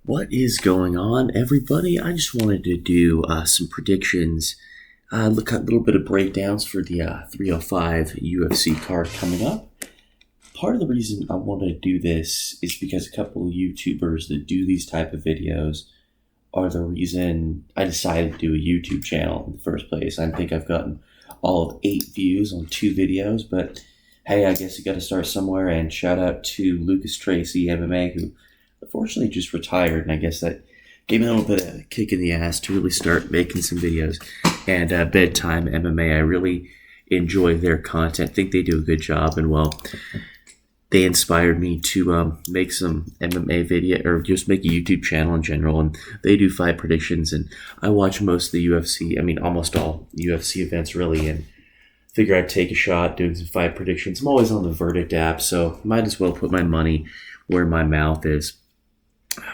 What is going on, everybody? I just wanted to do some predictions, look at a little bit of breakdowns for the 305 UFC card coming up. Part of the reason I wanted to do this is because a couple of YouTubers that do these type of videos are the reason I decided to do a YouTube channel in the first place. I think I've gotten all of 8 views on 2 videos, but hey, I guess you got to start somewhere. And shout out to Lucas Tracy MMA, who unfortunately just retired, and I guess that gave me a little bit of a kick in the ass to really start making some videos. And Bedtime MMA, I really enjoy their content. I think they do a good job, and well, they inspired me to make some MMA video, or just make a YouTube channel in general. And they do fight predictions, and I watch most of the UFC. I mean, almost all UFC events, really. And figure I'd take a shot doing some fight predictions. I'm always on the Verdict app, so might as well put my money where my mouth is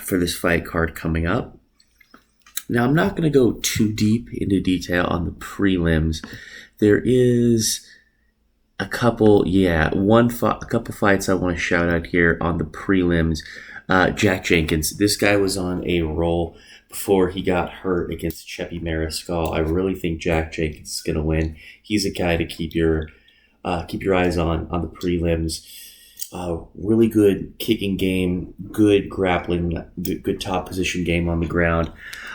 for this fight card coming up. Now, I'm not going to go too deep into detail on the prelims. There is a couple fights I want to shout out here on the prelims. Jack Jenkins, this guy was on a roll before he got hurt against Cheppy Mariscal. I really think Jack Jenkins is going to win. He's a guy to keep your eyes on the prelims. Really good kicking game, good grappling, good top position game on the ground.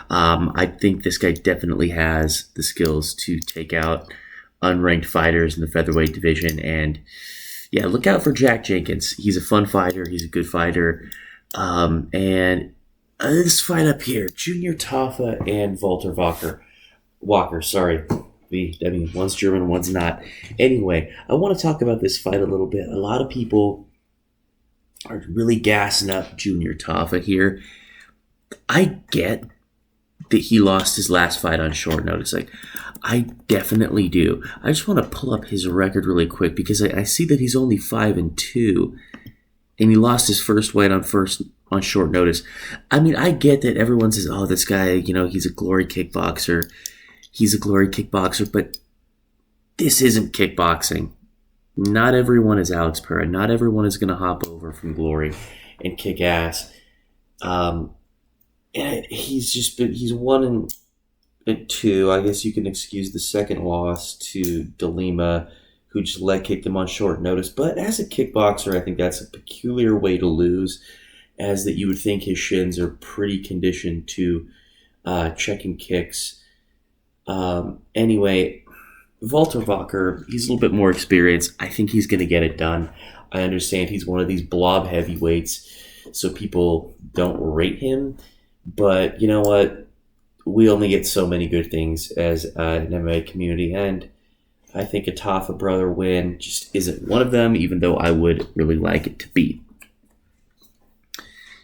I think this guy definitely has the skills to take out unranked fighters in the featherweight division. And yeah, look out for Jack Jenkins. He's a fun fighter. He's a good fighter. And this fight up here, Junior Tafa and Walter Walker, sorry. One's German, one's not. Anyway, I want to talk about this fight a little bit. A lot of people are really gassing up Junior Tafa here. I get that he lost his last fight on short notice. I definitely do. I just want to pull up his record really quick because I see that he's only 5-2, and he lost his first fight on short notice. I mean, I get that everyone says, "Oh, this guy, he's a glory kickboxer." He's a glory kickboxer, but this isn't kickboxing. Not everyone is Alex Pereira. Not everyone is going to hop over from glory and kick ass. And he's 1-2. I guess you can excuse the second loss to DeLima, who just leg kicked him on short notice. But as a kickboxer, I think that's a peculiar way to lose, as that you would think his shins are pretty conditioned to checking kicks. Anyway, Walter Walker, he's a little bit more experienced. I think he's going to get it done. I understand he's one of these blob heavyweights, so people don't rate him. But you know what? We only get so many good things as an MMA community, and I think a Tafa brother win just isn't one of them, even though I would really like it to be.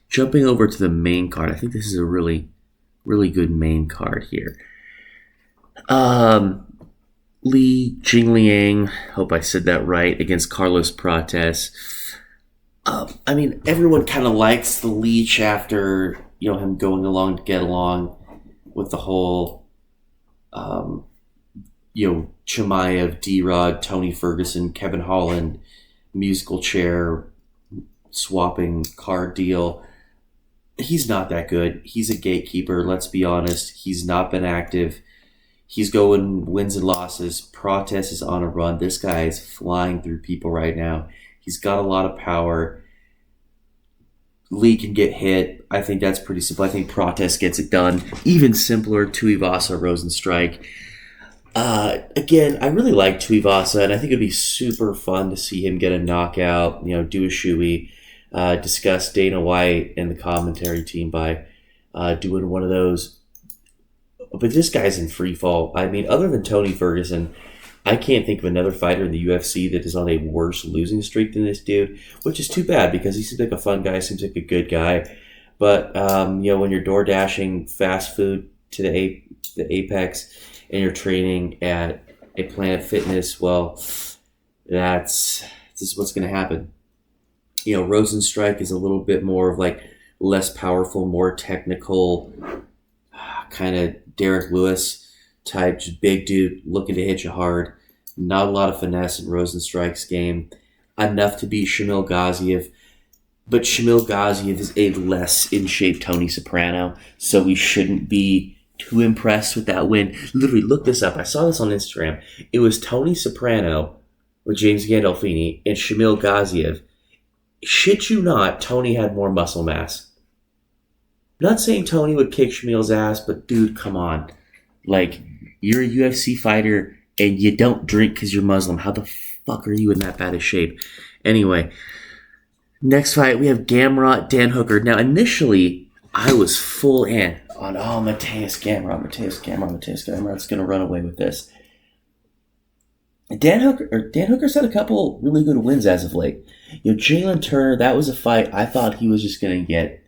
Jumping over to the main card, I think this is a really, really good main card here. Li Jingliang, hope I said that right, against Carlos Prates. I mean, everyone kind of likes the Leech after, him going along to get along with the whole, Chimaev, D-Rod, Tony Ferguson, Kevin Holland, musical chair swapping card deal. He's not that good. He's a gatekeeper, let's be honest. He's not been active. He's going wins and losses. Prates is on a run. This guy is flying through people right now. He's got a lot of power. Lee can get hit. I think that's pretty simple. I think Prates gets it done. Even simpler, Tuivasa, Rosenstrike. Again, I really like Tuivasa, and I think it'd be super fun to see him get a knockout, do a shoey, discuss Dana White and the commentary team by doing one of those. But this guy's in free fall. I mean, other than Tony Ferguson, I can't think of another fighter in the UFC that is on a worse losing streak than this dude, which is too bad because he seems like a fun guy, seems like a good guy. But, when you're door dashing fast food to the Apex and you're training at a Planet Fitness, well, this is what's going to happen. Rosenstrike is a little bit more of less powerful, more technical, kind of Derek Lewis type, just big dude looking to hit you hard. Not a lot of finesse in Rosenstrike's game. Enough to beat Shamil Gaziev. But Shamil Gaziev is a less in shape Tony Soprano, so we shouldn't be too impressed with that win. Literally, look this up. I saw this on Instagram. It was Tony Soprano with James Gandolfini and Shamil Gaziev. Shit you not, Tony had more muscle mass. Not saying Tony would kick Shamil's ass, but dude, come on. Like, you're a UFC fighter and you don't drink because you're Muslim. How the fuck are you in that bad of shape? Anyway, next fight, we have Gamrot, Dan Hooker. Now, initially, I was full in on, Mateus Gamrot's going to run away with this. Dan Hooker's had a couple really good wins as of late. Jalen Turner, that was a fight I thought he was just going to get,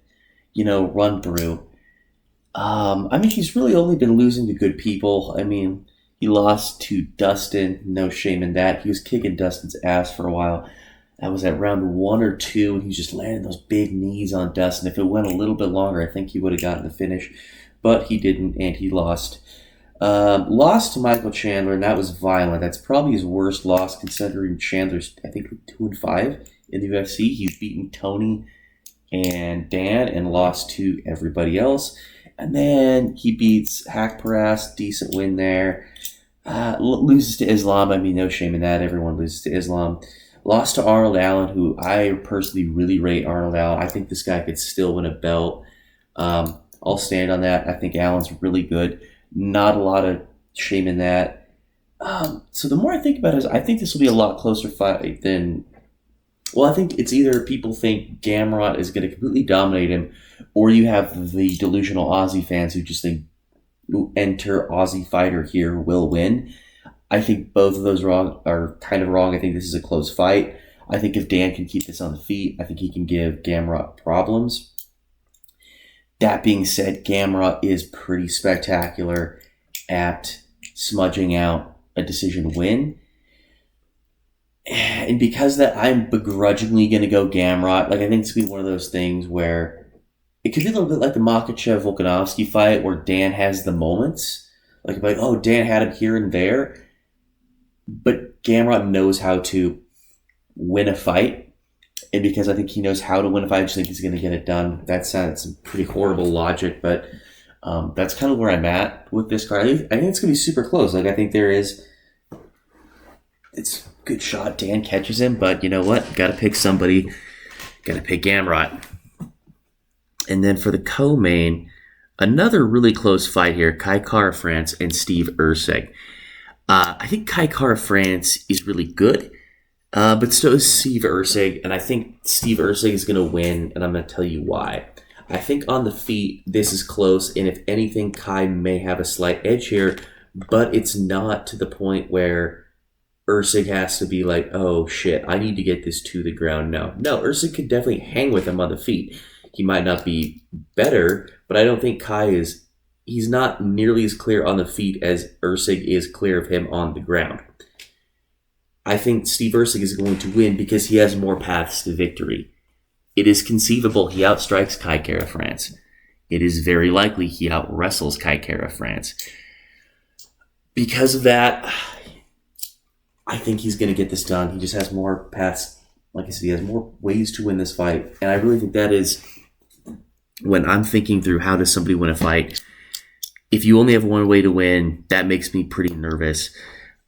run through. He's really only been losing to good people. He lost to Dustin, no shame in that. He was kicking Dustin's ass for a while. That was at round 1 or 2, and he just landed those big knees on Dustin. If it went a little bit longer, I think he would have gotten the finish, but he didn't, and he lost. Lost to Michael Chandler, and that was violent. That's probably his worst loss, considering Chandler's, I think, 2-5 in the UFC. He's beaten Tony and Dan and lost to everybody else. And then he beats Haqparast, decent win there. Loses to Islam. No shame in that. Everyone loses to Islam. Lost to Arnold Allen, who I personally really rate Arnold Allen. I think this guy could still win a belt. I'll stand on that. I think Allen's really good. Not a lot of shame in that. So the more I think about it, I think this will be a lot closer fight than... Well, I think it's either people think Gamrot is going to completely dominate him, or you have the delusional Aussie fans who just think who enter Aussie fighter here will win. I think both of those are kind of wrong. I think this is a close fight. I think if Dan can keep this on the feet, I think he can give Gamrot problems. That being said, Gamrot is pretty spectacular at smudging out a decision win. And because of that, I'm begrudgingly going to go Gamrot. I think it's going to be one of those things where it could be a little bit like the Makhachev-Volkanovski fight where Dan has the moments. Dan had him here and there. But Gamrot knows how to win a fight. And because I think he knows how to win a fight, I just think he's going to get it done. That sounds some pretty horrible logic, but that's kind of where I'm at with this card. I think it's going to be super close. I think it's a good shot Dan catches him, but you know what? Got to pick somebody. Got to pick Gamrot. And then for the co-main, another really close fight here, Kai Kara-France and Steve Erceg. I think Kai Kara-France is really good, but so is Steve Erceg, and I think Steve Erceg is going to win, and I'm going to tell you why. I think on the feet, this is close, and if anything, Kai may have a slight edge here, but it's not to the point where Erceg has to be like, oh shit, I need to get this to the ground. No, Erceg could definitely hang with him on the feet. He might not be better, but I don't think he's not nearly as clear on the feet as Erceg is clear of him on the ground. I think Steve Erceg is going to win because he has more paths to victory. It is conceivable he outstrikes Kai Kara-France. It is very likely he out-wrestles Kai Kara-France. Because of that, I think he's going to get this done. He just has more paths. Like I said, he has more ways to win this fight. And I really think that is, when I'm thinking through how does somebody win a fight, if you only have one way to win, that makes me pretty nervous.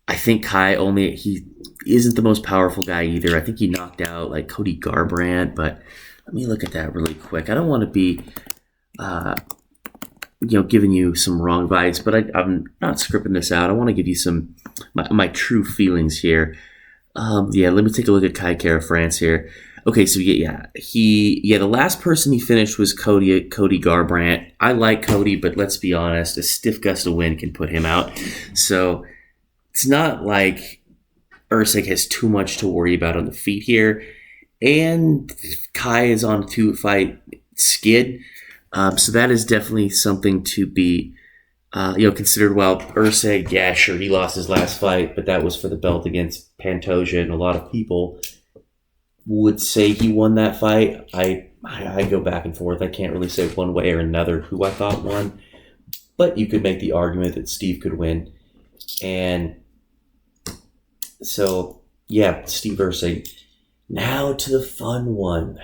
I think he isn't the most powerful guy either. I think he knocked out Cody Garbrandt, but let me look at that really quick. I don't want to be, giving you some wrong vibes, but I'm not scripting this out. I want to give you some my true feelings here. Let me take a look at Kai Kara-France here. Okay, so the last person he finished was Cody Garbrandt. I like Cody, but let's be honest, a stiff gust of wind can put him out. So it's not like Erceg has too much to worry about on the feet here. And Kai is on a 2-fight skid. So that is definitely something to be considered. Well, Erceg, yeah, sure, he lost his last fight, but that was for the belt against Pantoja, and a lot of people would say he won that fight. I go back and forth. I can't really say one way or another who I thought won, but you could make the argument that Steve could win. And so, yeah, Steve Erceg. Now to the fun one.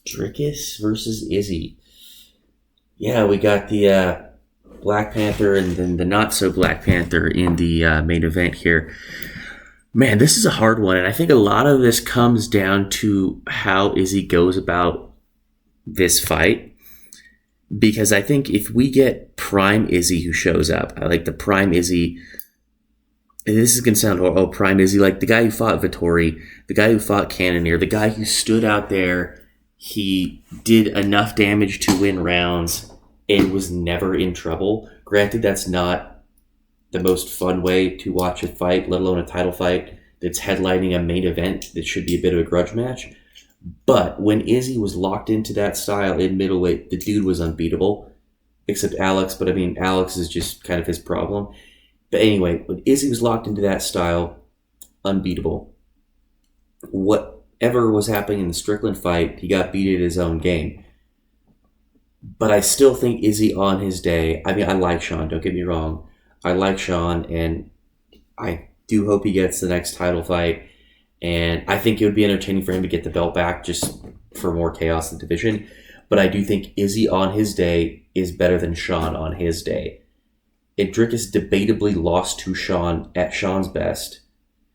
Dricus versus Izzy. Yeah, we got the Black Panther and then the not so Black Panther in the main event here. Man, this is a hard one, and I think a lot of this comes down to how Izzy goes about this fight. Because I think if we get prime Izzy who shows up, I like the prime Izzy. And this is going to sound, prime Izzy, like the guy who fought Vittori, the guy who fought Cannonier, the guy who stood out there, he did enough damage to win rounds and was never in trouble. Granted, that's not the most fun way to watch a fight, let alone a title fight that's headlining a main event that should be a bit of a grudge match. But when Izzy was locked into that style in middleweight, the dude was unbeatable, except Alex. But I mean, Alex is just kind of his problem. But anyway, when Izzy was locked into that style, unbeatable. Whatever was happening in the Strickland fight, he got beat at his own game. But I still think Izzy on his day, I mean, I like Sean, don't get me wrong. I like Sean, and I do hope he gets the next title fight. And I think it would be entertaining for him to get the belt back just for more chaos in the division. But I do think Izzy on his day is better than Sean on his day. And Dricus debatably lost to Sean at Sean's best.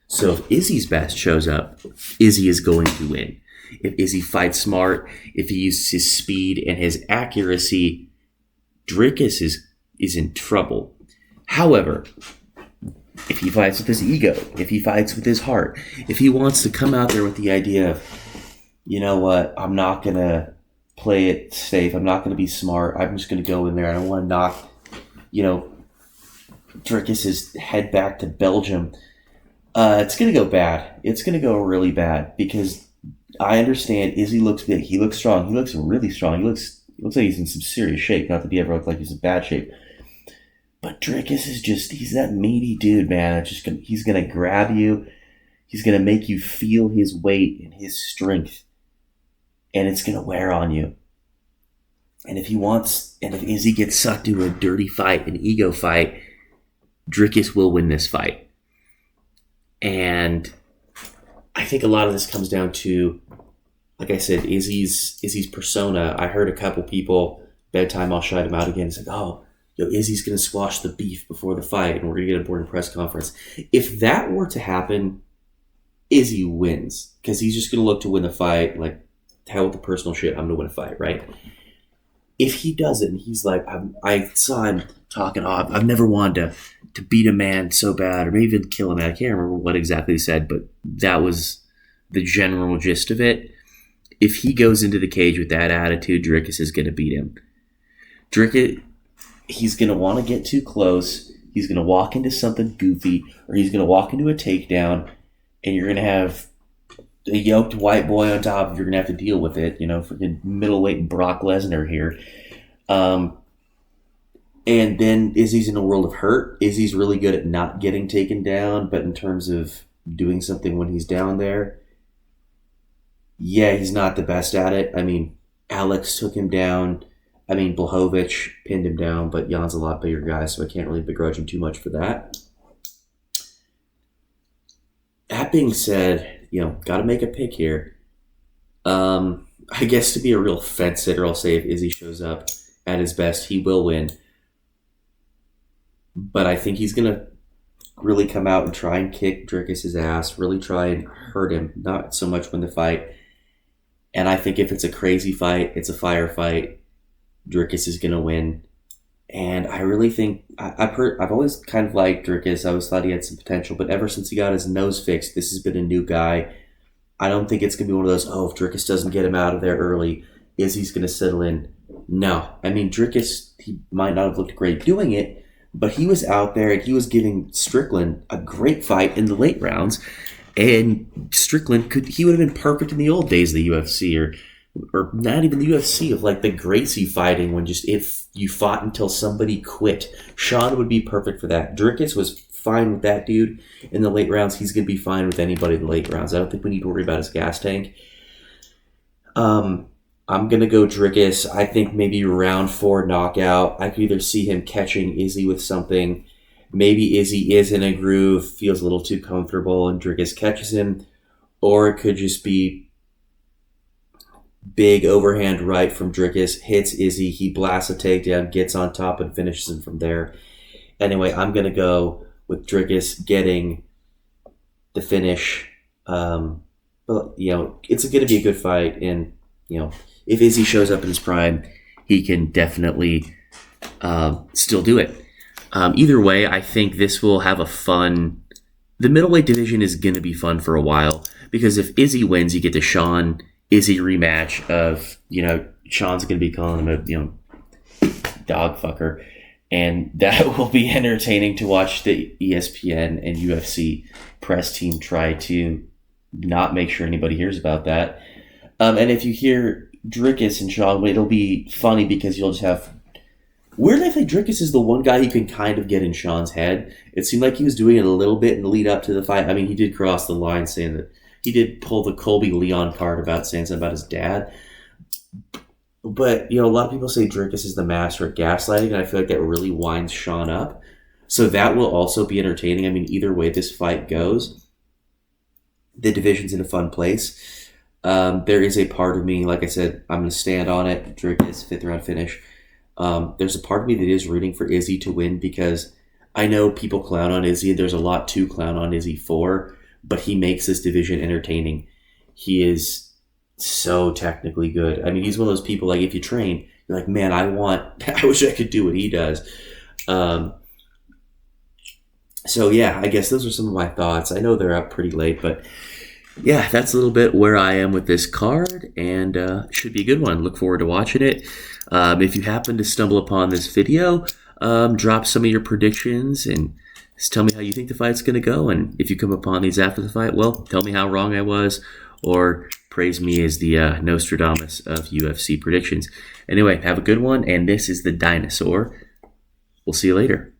So if Izzy's best shows up, Izzy is going to win. If Izzy fights smart, if he uses his speed and his accuracy, Dricus is in trouble. However, if he fights with his ego, if he fights with his heart, if he wants to come out there with the idea of, you know what, I'm not going to play it safe, I'm not going to be smart, I'm just going to go in there, I don't want to knock, Dricus' head back to Belgium, it's going to go bad. It's going to go really bad because I understand Izzy looks big. He looks strong. He looks really strong. He looks like he's in some serious shape. Not that he ever looked like he's in bad shape. But Dricus is he's that meaty dude, man. He's going to grab you. He's going to make you feel his weight and his strength. And it's going to wear on you. And if Izzy gets sucked into a dirty fight, an ego fight, Dricus will win this fight. And I think a lot of this comes down to, like I said, Izzy's persona. I heard a couple people, bedtime, I'll shout him out again. It's like, Izzy's going to squash the beef before the fight and we're going to get a board press conference. If that were to happen, Izzy wins because he's just going to look to win the fight. Like, hell with the personal shit, I'm going to win a fight, right? If he doesn't, he's like, I saw him talking, I've never wanted to beat a man so bad or maybe even kill him. I can't remember what exactly he said, but that was the general gist of it. If he goes into the cage with that attitude, Dricus is going to beat him. Dricus, he's going to want to get too close. He's going to walk into something goofy or he's going to walk into a takedown and you're going to have a yoked white boy on top. You're going to have to deal with it. Freaking middleweight Brock Lesnar here. And then Izzy's in a world of hurt. Izzy's really good at not getting taken down, but in terms of doing something when he's down there, yeah, he's not the best at it. I mean, Alex took him down. I mean, Blachowicz pinned him down, but Jan's a lot bigger guy, so I can't really begrudge him too much for that. That being said, got to make a pick here. I guess to be a real fence sitter, I'll say if Izzy shows up at his best, he will win. But I think he's going to really come out and try and kick Dricus' ass, really try and hurt him, not so much win the fight. And I think if it's a crazy fight, it's a firefight, Dricus is going to win. And I really think, I've always kind of liked Dricus. I always thought he had some potential, but ever since he got his nose fixed, this has been a new guy. I don't think it's going to be one of those, if Dricus doesn't get him out of there early, Izzy's going to settle in. No. I mean, Dricus, he might not have looked great doing it, but he was out there and he was giving Strickland a great fight in the late rounds. And Strickland he would have been perfect in the old days of the UFC or not even the UFC of like the Gracie fighting when just if you fought until somebody quit. Sean would be perfect for that. Dricus was fine with that dude in the late rounds. He's going to be fine with anybody in the late rounds. I don't think we need to worry about his gas tank. I'm going to go Dricus. I think maybe round 4 knockout. I could either see him catching Izzy with something. Maybe Izzy is in a groove, feels a little too comfortable, and Dricus catches him. Or it could just be Big overhand right from Dricus, hits Izzy. He blasts a takedown, gets on top, and finishes him from there. Anyway, I'm going to go with Dricus getting the finish. But, it's going to be a good fight. And, if Izzy shows up in his prime, he can definitely still do it. Either way, I think this will have a fun... The middleweight division is going to be fun for a while. Because if Izzy wins, you get the Sean Izzy rematch of, Sean's going to be calling him a, dog fucker. And that will be entertaining to watch the ESPN and UFC press team try to not make sure anybody hears about that. And if you hear Dricus and Sean, it'll be funny because you'll just have... Weirdly, I think Dricus is the one guy who can kind of get in Sean's head. It seemed like he was doing it a little bit in the lead up to the fight. I mean, he did cross the line saying that he did pull the Colby Leon card about saying something about his dad. But, a lot of people say Dricus is the master at gaslighting, and I feel like that really winds Sean up. So that will also be entertaining. I mean, either way this fight goes, the division's in a fun place. There is a part of me, like I said, I'm going to stand on it. Dricus, 5th round finish. There's a part of me that is rooting for Izzy to win because I know people clown on Izzy. There's a lot to clown on Izzy for. But he makes this division entertaining. He is so technically good. I mean, he's one of those people, like, if you train, you're like, man, I wish I could do what he does. So, yeah, I guess those are some of my thoughts. I know they're up pretty late, but, yeah, that's a little bit where I am with this card, and should be a good one. Look forward to watching it. If you happen to stumble upon this video, drop some of your predictions and just tell me how you think the fight's going to go, and if you come upon these after the fight, well, tell me how wrong I was, or praise me as the Nostradamus of UFC predictions. Anyway, have a good one, and this is the Dinosaur. We'll see you later.